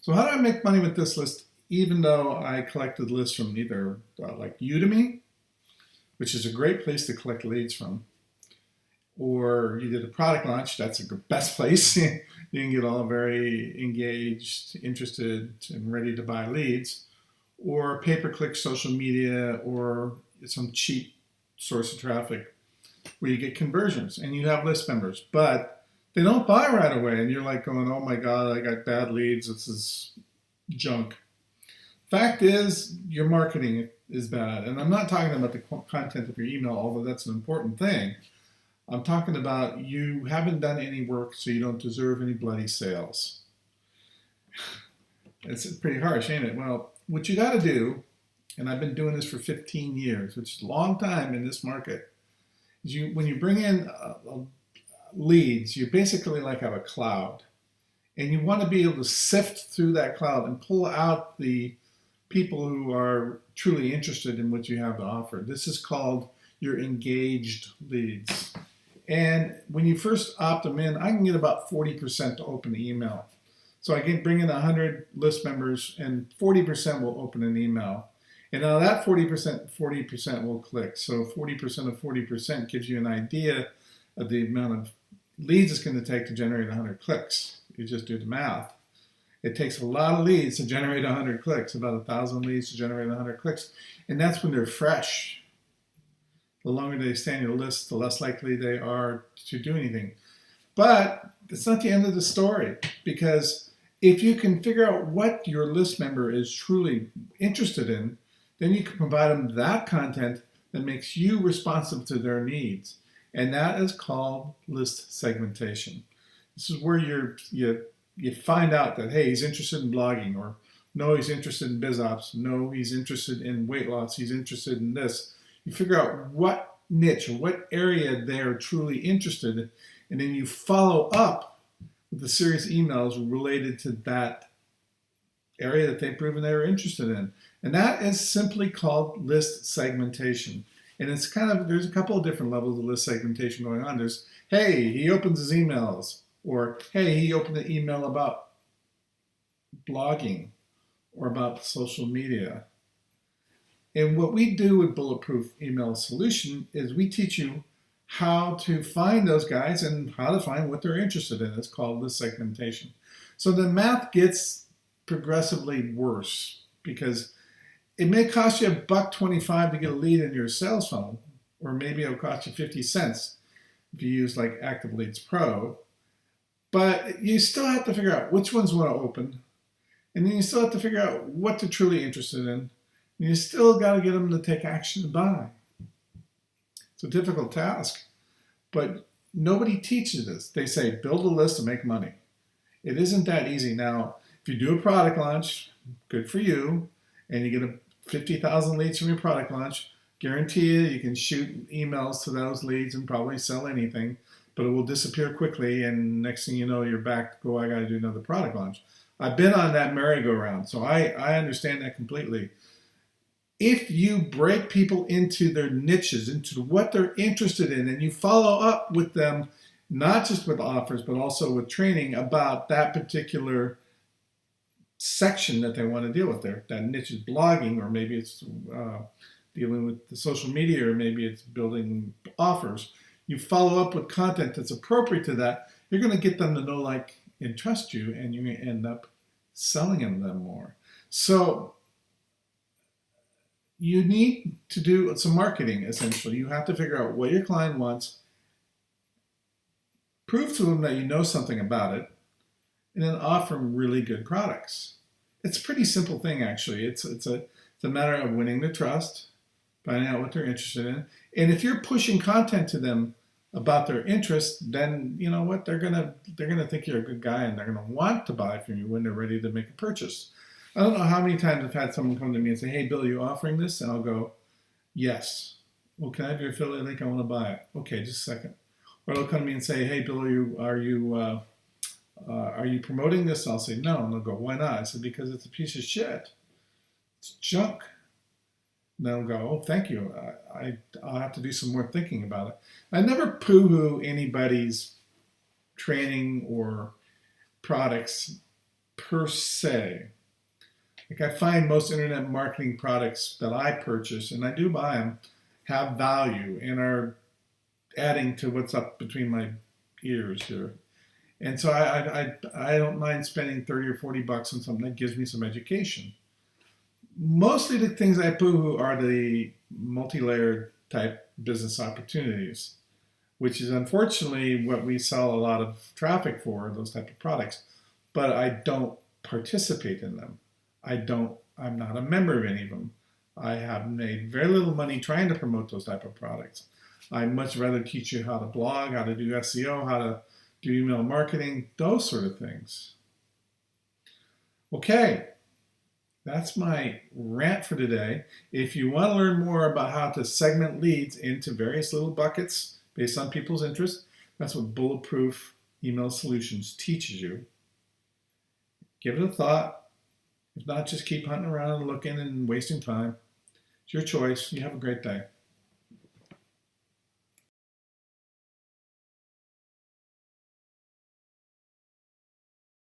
So how do I make money with this list, even though I collected lists from either like Udemy, which is a great place to collect leads from, or you did a product launch, that's the best place. You can get all very engaged, interested, and ready to buy leads, or pay-per-click social media, or some cheap source of traffic where you get conversions and you have list members, but they don't buy right away. And you're like going, oh my God, I got bad leads. This is junk. Fact is, your marketing is bad. And I'm not talking about the content of your email, although that's an important thing. I'm talking about you haven't done any work, so you don't deserve any bloody sales. It's pretty harsh, ain't it? Well, what you got to do, and I've been doing this for 15 years, which is a long time in this market, is when you bring in leads, you basically like have a cloud. And you want to be able to sift through that cloud and pull out the people who are truly interested in what you have to offer. This is called your engaged leads. And when you first opt them in, I can get about 40% to open the email. So I can bring in 100 list members and 40% will open an email. And now that 40% will click. So 40% of 40% gives you an idea of the amount of leads it's going to take to generate 100 clicks. You just do the math. It takes a lot of leads to generate 100 clicks, about 1,000 leads to generate 100 clicks. And that's when they're fresh. The longer they stay on your list, the less likely they are to do anything. But it's not the end of the story, because if you can figure out what your list member is truly interested in, then you can provide them that content that makes you responsive to their needs. And that is called list segmentation. This is where you find out that, hey, he's interested in blogging, or no, he's interested in biz ops, no, he's interested in weight loss, he's interested in this. You figure out what niche or what area they're truly interested in, and then you follow up with a series of emails related to that area that they've proven they're interested in. And that is simply called list segmentation. And it's there's a couple of different levels of list segmentation going on. There's, hey, he opens his emails, or hey, he opened an email about blogging or about social media. And what we do with Bulletproof Email Solution is we teach you how to find those guys and how to find what they're interested in. It's called list segmentation. So the math gets progressively worse, because it may cost you $1.25 to get a lead in your sales funnel, or maybe it'll cost you 50 cents if you use like Active Leads Pro. But you still have to figure out which ones want to open, and then you still have to figure out what they're truly interested in. And you still got to get them to take action to buy. It's a difficult task, but nobody teaches this. They say build a list to make money. It isn't that easy. Now, if you do a product launch, good for you, and you get 50,000 leads from your product launch, guarantee you can shoot emails to those leads and probably sell anything, but it will disappear quickly, and next thing you know, you're back to go, I got to do another product launch. I've been on that merry-go-round, so I understand that completely. If you break people into their niches, into what they're interested in, and you follow up with them, not just with offers, but also with training about that particular section that they want to deal with, that niche is blogging, or maybe it's dealing with the social media, or maybe it's building offers. You follow up with content that's appropriate to that, you're going to get them to know, like, and trust you, and you're going to end up selling them more. So you need to do some marketing, essentially. You have to figure out what your client wants, prove to them that you know something about it, and then offer them really good products. It's a pretty simple thing, actually. It's a matter of winning their trust, finding out what they're interested in. And if you're pushing content to them about their interests, then you know what, they're gonna think you're a good guy, and they're gonna want to buy from you when they're ready to make a purchase. I don't know how many times I've had someone come to me and say, hey, Bill, are you offering this? And I'll go, yes. Well, can I have your affiliate link? I want to buy it. Okay, just a second. Or they'll come to me and say, hey, Bill, are you promoting this? I'll say, no. And they'll go, why not? I said, because it's a piece of shit. It's junk. And they'll go, oh, thank you. I'll have to do some more thinking about it. I never poo-hoo anybody's training or products per se. Like I find most internet marketing products that I purchase, and I do buy them, have value and are adding to what's up between my ears here. And so I don't mind spending 30 or 40 bucks on something that gives me some education. Mostly the things I boohoo are the multi-layered type business opportunities, which is unfortunately what we sell a lot of traffic for, those type of products. But I don't participate in them. I'm not a member of any of them. I have made very little money trying to promote those type of products. I'd much rather teach you how to blog, how to do SEO, how to do email marketing, those sort of things. Okay, that's my rant for today. If you want to learn more about how to segment leads into various little buckets based on people's interests, that's what Bulletproof Email Solutions teaches you. Give it a thought. If not, just keep hunting around and looking and wasting time. It's your choice. You have a great day.